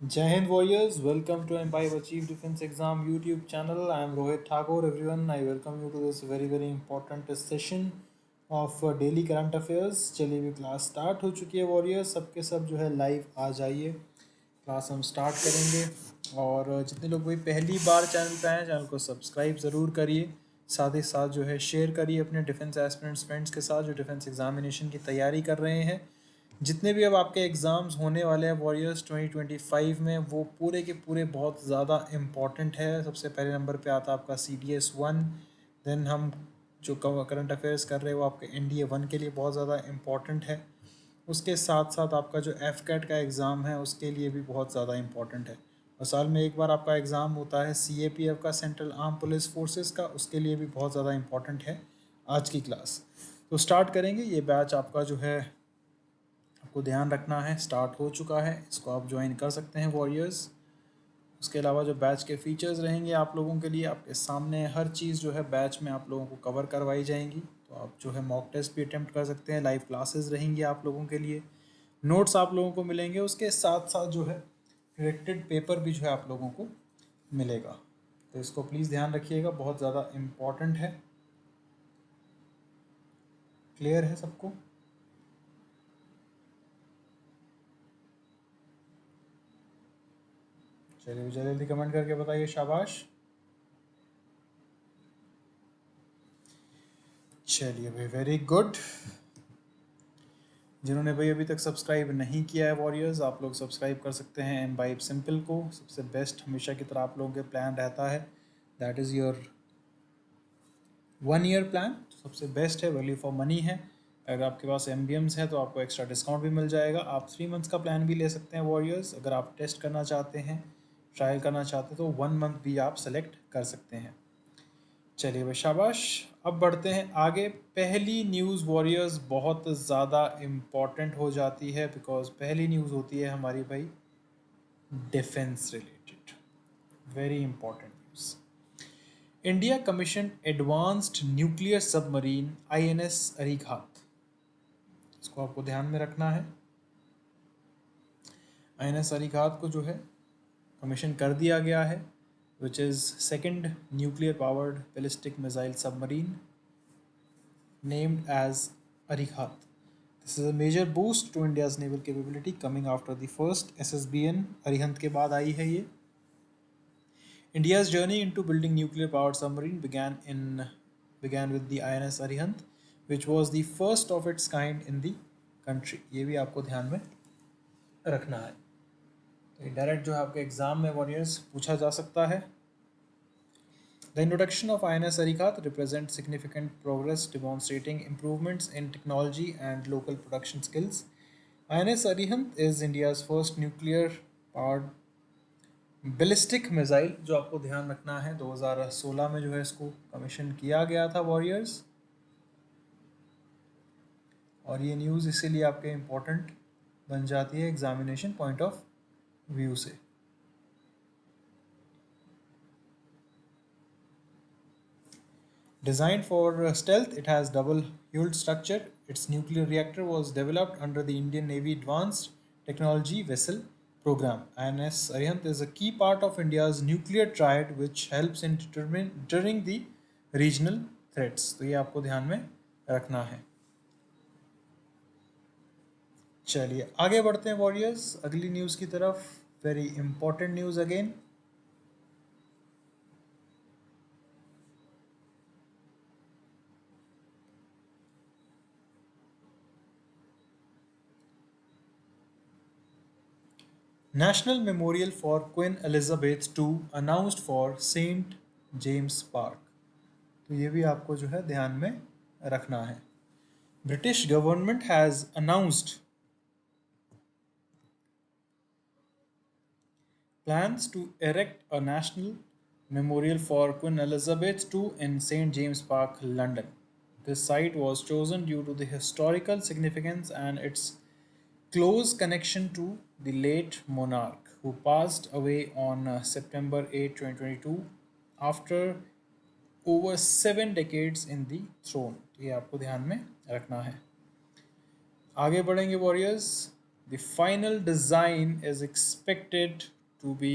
Jai Hind Warriors, welcome to M5 Achieve Defense Exam YouTube channel. I am Rohit Thakur. Everyone, I welcome you to this very important session of daily current affairs. चलिए भी class start हो चुकी है warriors, सबके सब जो है live आ जाइए, क्लास हम स्टार्ट करेंगे। और जितने लोग भाई पहली बार चैनल पे आए, चैनल को सब्सक्राइब ज़रूर करिए, साथ ही साथ जो है शेयर करिए अपने डिफेंस एस्पिरेंट्स फ्रेंड्स के साथ जो डिफेंस एग्जामिनेशन की तैयारी कर रहे हैं। जितने भी अब आपके एग्ज़ाम्स होने वाले हैं वॉरियर्स 2025 में, वो पूरे के पूरे बहुत ज़्यादा इम्पॉर्टेंट है। सबसे पहले नंबर पे आता है आपका CDS 1, देन हम जो करंट अफेयर्स कर रहे हैं वो आपके NDA 1 के लिए बहुत ज़्यादा इम्पॉर्टेंट है। उसके साथ साथ आपका जो FCAT का एग्ज़ाम है उसके लिए भी बहुत ज़्यादा इम्पॉर्टेंट है। और साल में एक बार आपका एग्ज़ाम होता है CAPF का, सेंट्रल आर्म पुलिस फोर्सेस का, उसके लिए भी बहुत ज़्यादा इम्पॉर्टेंट है आज की क्लास। तो स्टार्ट करेंगे। ये बैच आपका जो है आपको ध्यान रखना है स्टार्ट हो चुका है, इसको आप ज्वाइन कर सकते हैं वॉरियर्स। उसके अलावा जो बैच के फीचर्स रहेंगे आप लोगों के लिए, आपके सामने हर चीज़ जो है बैच में आप लोगों को कवर करवाई जाएंगी। तो आप जो है मॉक टेस्ट भी अटैम्प्ट कर सकते हैं, लाइव क्लासेस रहेंगी आप लोगों के लिए, नोट्स आप लोगों को मिलेंगे, उसके साथ साथ जो है करेक्टेड पेपर भी जो है आप लोगों को मिलेगा। तो इसको प्लीज़ ध्यान रखिएगा, बहुत ज़्यादा इम्पॉर्टेंट है। क्लियर है सबको? चलिए जल्दी जल्दी कमेंट करके बताइए, शाबाश। चलिए भाई, वेरी गुड। जिन्होंने भाई अभी तक सब्सक्राइब नहीं किया है वॉरियर्स, आप लोग सब्सक्राइब कर सकते हैं M5 सिंपल को। सबसे बेस्ट हमेशा की तरह आप लोगों के प्लान रहता है, that is your 1 year plan. सबसे बेस्ट है, वैल्यू फॉर मनी है। अगर आपके पास MBMs है तो आपको एक्स्ट्रा डिस्काउंट भी मिल जाएगा। आप 3 मंथ्स का प्लान भी ले सकते हैं वॉरियर्स। अगर आप टेस्ट करना चाहते हैं, ट्रायल करना चाहते हैं, तो 1 मंथ भी आप सेलेक्ट कर सकते हैं। चलिए भाई, शाबाश। अब बढ़ते हैं आगे। पहली न्यूज़ वॉरियर्स बहुत ज़्यादा इम्पॉर्टेंट हो जाती है, बिकॉज पहली न्यूज़ होती है हमारी भाई defence related, very important news. India commission advanced nuclear submarine INS Arighat, इसको आपको ध्यान में रखना है। INS अरिघात को जो है कमीशन कर दिया गया है, which is second nuclear powered ballistic missile submarine named as Arighat. This is a major boost to India's naval capability coming after the first SSBN Arihant के बाद आई है ये। India's journey into building nuclear powered submarine began with the INS Arihant, which was the first of its kind in the country. ये भी आपको ध्यान में रखना है। तो डायरेक्ट जो है आपके एग्जाम में वॉरियर्स पूछा जा सकता है। The introduction of INS Arighat represents significant progress demonstrating improvements in technology and local production skills. INS Arihant is India's first nuclear powered ballistic missile, जो आपको ध्यान रखना है 2016 में जो है इसको कमीशन किया गया था वॉरियर्स। और ये न्यूज़ इसीलिए आपके इम्पोर्टेंट बन जाती है एग्जामिनेशन पॉइंट ऑफ व्यू से। Designed for stealth, it has double-hulled structure. Its nuclear reactor was developed under the Indian Navy Advanced Technology Vessel Program. INS Arihant is a key part of India's nuclear triad, which helps in deterring the regional threats. तो ये आपको ध्यान में रखना है। चलिए आगे बढ़ते हैं वॉरियर्स अगली न्यूज़ की तरफ। Very important news again. National Memorial for Queen Elizabeth II announced for St. James Park। तो ये भी आपको जो है ध्यान में रखना है। British government has announced plans to erect a national Memorial for Queen Elizabeth II in St. James Park, London. This site was chosen due to the historical significance and its close connection to the late monarch who passed away on September 8, 2022 after over 7 decades in the throne. तो ये आपको ध्यान में रखना है. आगे बढ़ेंगे warriors. The final design is expected to be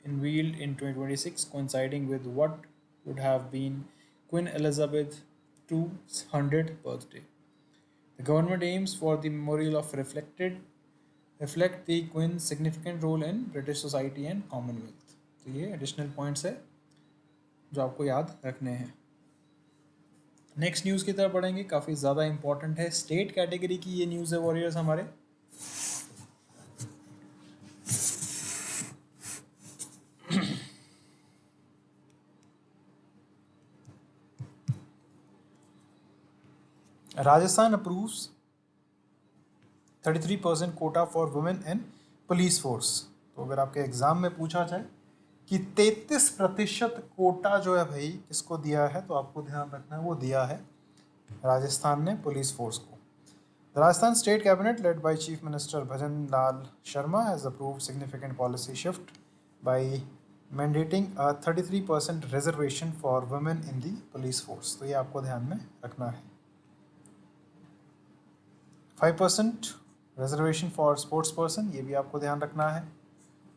unveiled in 2026, coinciding with what would have been Queen Elizabeth II's 100th birthday. The government aims for the memorial of reflect the Queen's significant role in British society and Commonwealth. तो ये additional points है जो आपको याद रखने हैं. Next news की तरफ बढ़ेंगे. काफ़ी ज़्यादा इंपॉर्टेंट है. स्टेट कैटेगरी की ये न्यूज़ है वॉरियर्स हमारे. Rajasthan approves 33% Kota for women in police force. तो अगर आपके एग्ज़ाम में पूछा जाए कि 33% कोटा जो है भाई किसको दिया है, तो आपको ध्यान रखना है वो दिया है राजस्थान ने पुलिस फोर्स को. Rajasthan State Cabinet, led by Chief Minister Bhajan Lal Sharma, has approved significant policy shift by mandating a 33% reservation for women in the police force. तो ये आपको ध्यान में रखना है. 5% reservation for sports person, ये भी आपको ध्यान रखना है.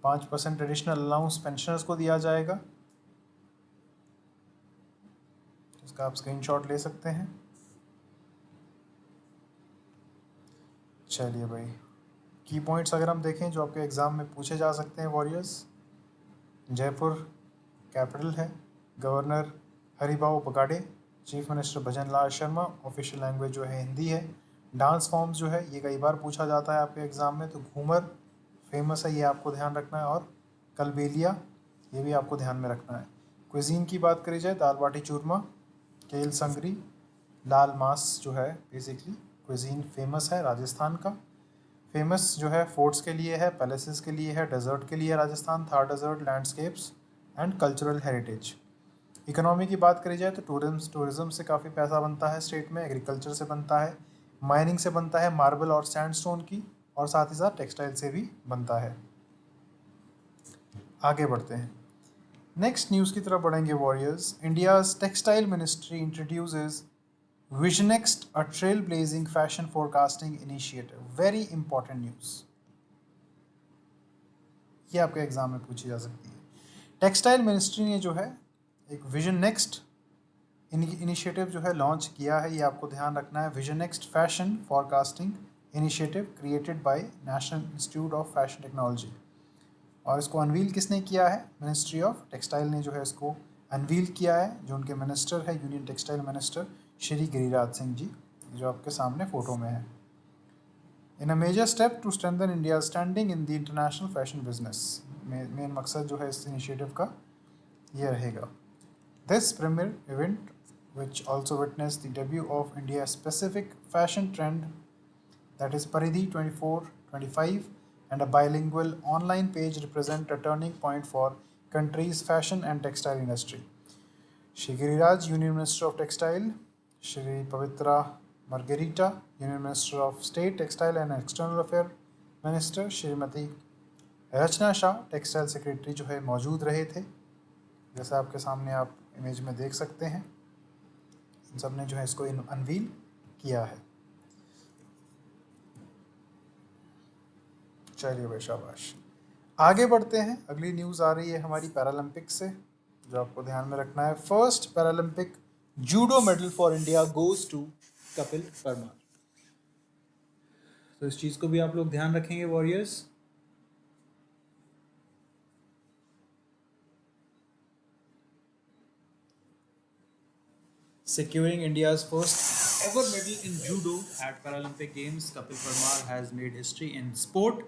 5% एडिशनल अलाउंस पेंशनर्स को दिया जाएगा. इसका आप स्क्रीनशॉट ले सकते हैं. चलिए भाई, की पॉइंट्स अगर हम देखें जो आपके एग्ज़ाम में पूछे जा सकते हैं वॉरियर्स. जयपुर कैपिटल है. गवर्नर हरिभाऊ बगाड़े. चीफ मिनिस्टर भजन लाल शर्मा. ऑफिशियल लैंग्वेज जो है हिंदी है. डांस फॉर्म्स जो है ये कई बार पूछा जाता है आपके एग्ज़ाम में, तो घूमर फेमस है, ये आपको ध्यान रखना है. और कलबेलिया, ये भी आपको ध्यान में रखना है. क्विजीन की बात करी जाए, दाल बाटी चूरमा, केल संगरी, लाल मांस जो है बेसिकली क्विजीन फेमस है राजस्थान का. फेमस जो है फोर्ट्स के लिए है, पैलेसेस के लिए है, डेजर्ट के लिए Rajasthan, Thar desert, landscapes and cultural heritage. Economy की बात करी जाए तो टूरिज्म से काफ़ी पैसा बनता है स्टेट में. एग्रीकल्चर से बनता है, माइनिंग से बनता है, मार्बल और सैंडस्टोन की, और साथ ही साथ टेक्सटाइल से भी बनता है. आगे बढ़ते हैं. नेक्स्ट न्यूज़ की तरफ बढ़ेंगे warriors. India's textile ministry introduces Visionext, a trailblazing fashion forecasting initiative. Very important news. ये आपके एग्जाम में पूछी जा सकती है. टेक्सटाइल मिनिस्ट्री ने जो है एक विजन नेक्स्ट इनिशिएटिव जो है लॉन्च किया है, ये आपको ध्यान रखना है. Vision next fashion forecasting initiative created by national institute of fashion technology. और इसको अनवील किसने किया है? मिनिस्ट्री ऑफ टेक्सटाइल ने जो है इसको अनवील किया है. जो उनके मिनिस्टर है, union textile minister Shri Giriraj Singh ji, जो आपके सामने फ़ोटो में है. In a major step to strengthen India standing in the international fashion business. Main मकसद जो है इस इनिशिएटिव का ये रहेगा. This premier event which also witnessed the debut of India's specific fashion trend, that is Paridhi 24-25, and a bilingual online page represent a turning point for country's fashion and textile industry. Shri Giriraj, Union Minister of Textile, Shri Pavitra Margherita, Union Minister of State, Textile and External Affairs Minister, Shrimati Rachna Shah, textile secretary जो है मौजूद रहे थे, जैसा आपके सामने आप image में देख सकते हैं. इन सब ने जो है इसको अनवील किया है. चलिए भाई शाबाश. आगे बढ़ते हैं. अगली न्यूज़ आ रही है हमारी पैरालंपिक से, जो आपको ध्यान में रखना है. First Paralympic judo medal for India goes to Kapil Parmar. तो इस चीज़ को भी आप लोग ध्यान रखेंगे warriors. Securing India's first ever medal in judo at Paralympic Games, Kapil Parmar has made history in sport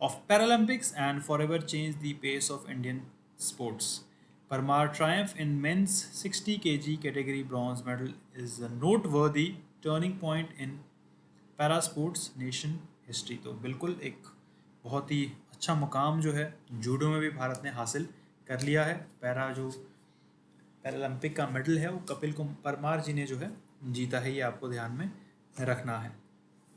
of Paralympics and forever changed the pace of Indian sports. Parmar triumph in men's 60 kg category bronze medal is a noteworthy turning point in para sports nation history. तो बिल्कुल एक बहुत ही अच्छा मुकाम जो है judo में भी भारत ने हासिल कर लिया है. पैरा जो पैरालंपिक का मेडल है वो कपिल परमार जी ने जो है जीता है, ये आपको ध्यान में रखना है।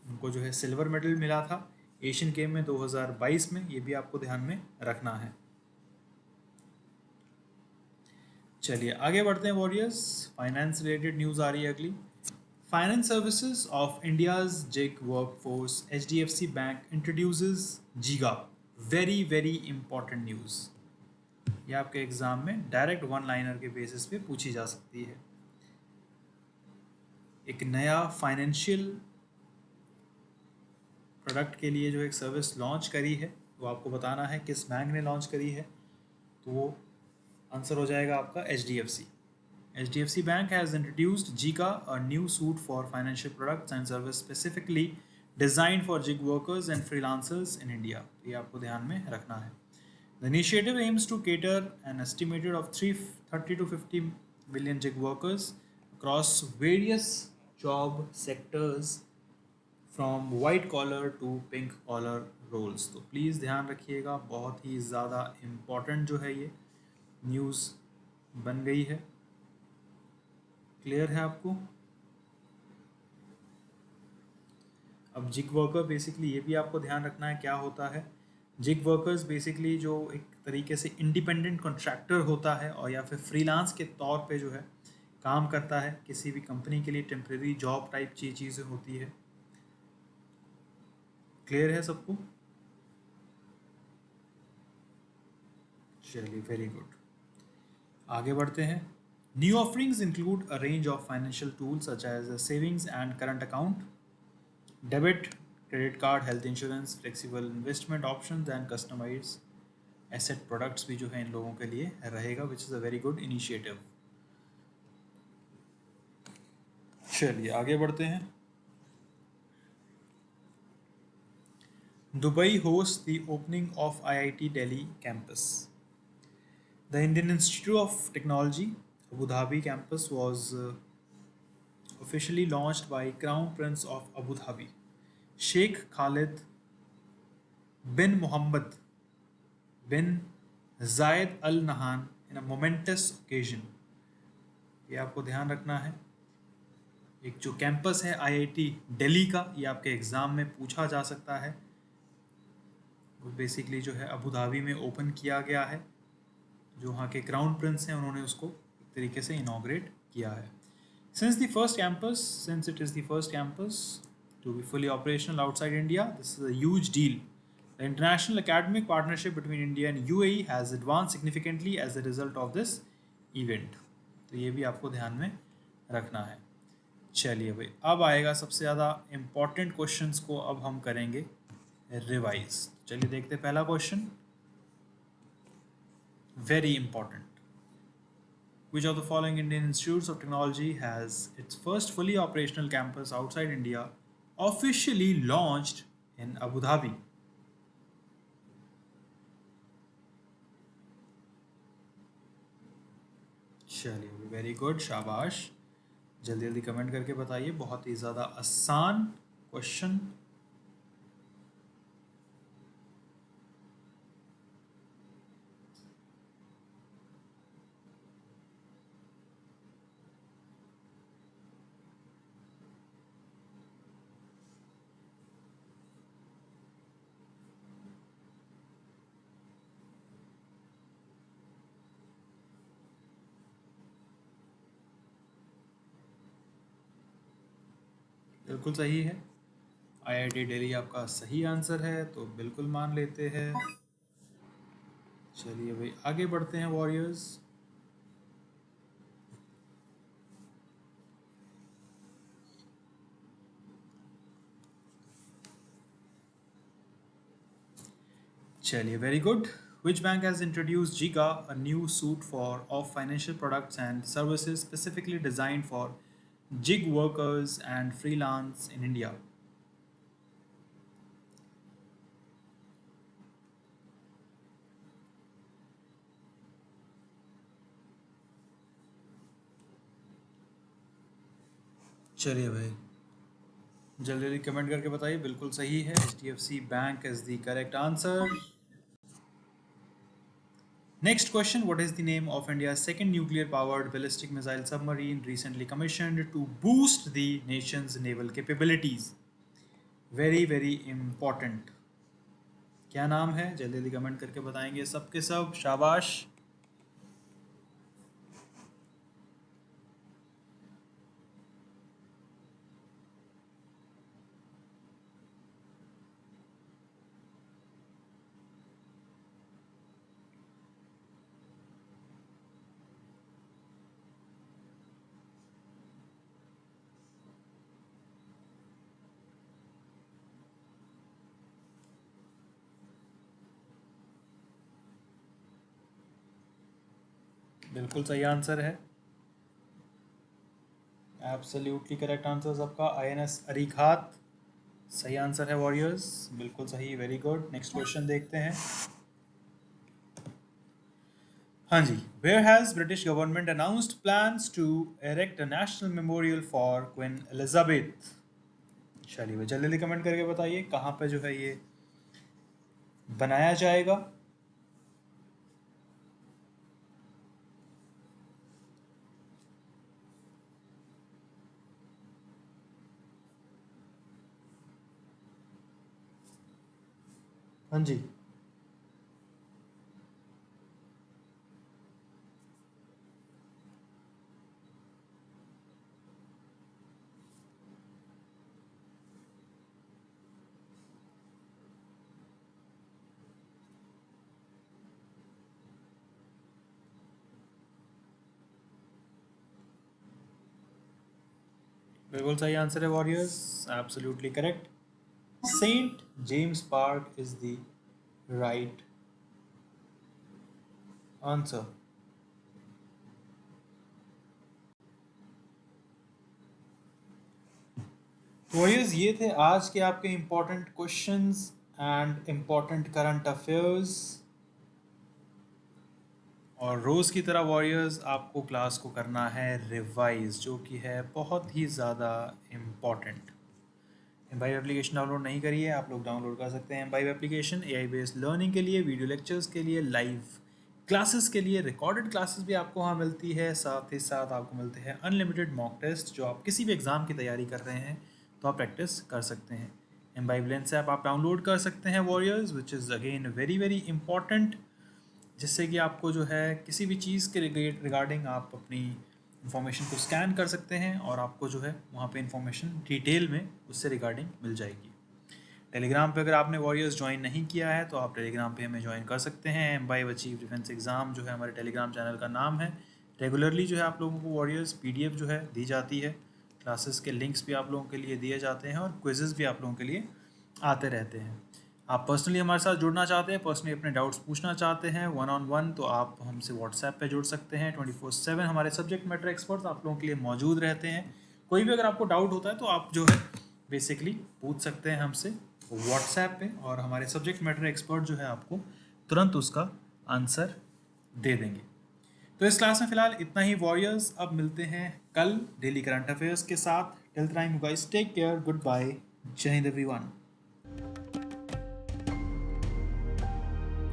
उनको जो है सिल्वर मेडल मिला था एशियन गेम में 2022 में, ये भी आपको ध्यान में रखना है। चलिए आगे बढ़ते हैं वॉरियर्स। फाइनेंस रिलेटेड न्यूज़ आ रही है अगली। Finance services of India's gig workforce HDFC bank introduces Giga. Very very important news, ये आपके एग्जाम में डायरेक्ट वन लाइनर के बेसिस पे पूछी जा सकती है। एक नया फाइनेंशियल प्रोडक्ट के लिए जो एक सर्विस लॉन्च करी है, वो आपको बताना है किस बैंक ने लॉन्च करी है, तो वो आंसर हो जाएगा आपका HDFC। HDFC Bank has introduced Jika, a new suite for financial products and service specifically designed for gig workers and freelancers in India। ये आपको ध्यान में रखना है। The initiative aims to cater an estimated of 330 to 50 million gig workers across various job sectors from white collar to pink collar roles। तो please ध्यान रखिएगा, बहुत ही ज़्यादा इम्पॉर्टेंट जो है ये न्यूज़ बन गई है। क्लियर है आपको? अब जिग वर्कर बेसिकली ये भी आपको ध्यान रखना है क्या होता है। जिग वर्कर्स बेसिकली जो एक तरीके से इंडिपेंडेंट कॉन्ट्रैक्टर होता है और या फिर फ्रीलांस के तौर पे जो है काम करता है किसी भी कंपनी के लिए, टेम्प्रेरी जॉब टाइप चीज़ें होती है। क्लियर है सबको? चलिए वेरी गुड, आगे बढ़ते हैं। New offerings include a range of financial tools such as savings and current account, debit, credit card, health insurance, flexible investment options and customized asset products भी जो है इन लोगों के लिए रहेगा, which is a very good initiative. चलिए आगे बढ़ते हैं। Dubai host the opening of IIT Delhi campus. The Indian Institute of Technology Abu Dhabi campus was officially launched by Crown Prince of Abu Dhabi, Sheikh Khalid bin Mohammed bin Zayed Al Nahyan in a momentous occasion। ये आपको ध्यान रखना है। एक जो campus है IIT Delhi का, ये आपके एग्ज़ाम में पूछा जा सकता है। वो बेसिकली जो है अबू धाबी में ओपन किया गया है, जो वहाँ के क्राउन प्रिंस हैं उन्होंने उसको एक तरीके से इनॉग्रेट किया है। Since it is the first campus to be fully operational outside India, this is a huge deal. The international academic partnership between India and UAE has advanced significantly as a result of this event। तो ये भी आपको ध्यान में रखना है। चलिए भाई, अब आएगा सबसे ज़्यादा इम्पॉर्टेंट क्वेश्चंस को अब हम करेंगे रिवाइज। चलिए देखते हैं पहला question, very important. Which of the following Indian institutes of technology has its first fully operational campus outside India officially launched in Abu Dhabi? चलिए वेरी गुड, शाबाश। जल्दी जल्दी कमेंट करके बताइए, बहुत ही ज़्यादा आसान क्वेश्चन। बिल्कुल सही है, IIT दिल्ली आपका सही आंसर है, तो बिल्कुल मान लेते हैं। चलिए भाई आगे बढ़ते हैं वॉरियर्स। चलिए very good. Which bank has introduced Jiga, a new suite of financial products and services specifically designed for gig workers and freelance in India? चलिए भाई जल्दी जल्दी कमेंट करके बताइए, बिल्कुल सही है, HDFC bank is the correct answer. Next question, what is the name of India's second nuclear powered ballistic missile submarine recently commissioned to boost the nation's naval capabilities? Very important. क्या नाम है? जल्दी जल्दी कमेंट करके बताएंगे सबके सब, शाबाश। बिल्कुल सही आंसर है, एब्सोल्युटली करेक्ट आंसर सबका। INS अरीघात सही आंसर है वॉरियर्स, बिल्कुल सही, वेरी गुड। नेक्स्ट क्वेश्चन देखते हैं। हाँ जी, where has British government announced plans to erect a national memorial for Queen Elizabeth? चलिए जल्दी जल्दी कमेंट करके बताइए कहाँ पे जो है ये बनाया जाएगा। हाँ जी, बिल्कुल सही आंसर है warriors, absolutely correct. Saint James Park is the right answer. Warriors ये थे आज के आपके important questions and important current affairs. और रोज़ की तरह वॉरियर्स आपको क्लास को करना है रिवाइज, जो कि है बहुत ही ज़्यादा इम्पॉर्टेंट। एम्बाइव एप्लीकेशन डाउनलोड नहीं करिए, आप लोग डाउनलोड कर सकते हैं imbibe application AI based learning के लिए, वीडियो लेक्चर्स के लिए, लाइव क्लासेस के लिए, रिकॉर्डेड क्लासेस भी आपको वहाँ मिलती है। साथ ही साथ आपको मिलते हैं अनलिमिटेड मॉक टेस्ट, जो आप किसी भी एग्ज़ाम की तैयारी कर रहे हैं तो आप प्रैक्टिस कर सकते हैं। एम्बाइव लेंस ऐप आप डाउनलोड कर सकते हैं warriors, which is again very important, जिससे कि आपको जो है किसी भी चीज़ के रिगार्डिंग आप अपनी इन्फॉर्मेशन को स्कैन कर सकते हैं और आपको जो है वहाँ पे इन्फॉर्मेशन डिटेल में उससे रिगार्डिंग मिल जाएगी। टेलीग्राम पे अगर आपने वॉरियर्स ज्वाइन नहीं किया है तो आप टेलीग्राम पे हमें ज्वाइन कर सकते हैं। एम्बाइव अचीव डिफेंस एग्ज़ाम जो है हमारे टेलीग्राम चैनल का नाम है। रेगुलरली जो है आप लोगों को वॉरियर्स PDF जो है दी जाती है, क्लासेस के लिंक्स भी आप लोगों के लिए दिए जाते हैं और क्विज़ेज़ भी आप लोगों के लिए आते रहते हैं। आप पर्सनली हमारे साथ जुड़ना चाहते हैं, पर्सनली अपने डाउट्स पूछना चाहते हैं 1-on-1, तो आप हमसे व्हाट्सएप पे जुड़ सकते हैं। 24/7 हमारे सब्जेक्ट मैटर एक्सपर्ट्स आप लोगों के लिए मौजूद रहते हैं। कोई भी अगर आपको डाउट होता है तो आप जो है बेसिकली पूछ सकते हैं हमसे व्हाट्सएप पे, और हमारे सब्जेक्ट मैटर एक्सपर्ट जो है आपको तुरंत उसका आंसर दे देंगे। तो इस क्लास में फिलहाल इतना ही वॉरियर्स, अब मिलते हैं कल डेली करंट अफेयर्स के साथ। Till time you guys take care, goodbye, Jai Hind everyone.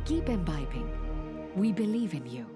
Keep imbibing. We believe in you.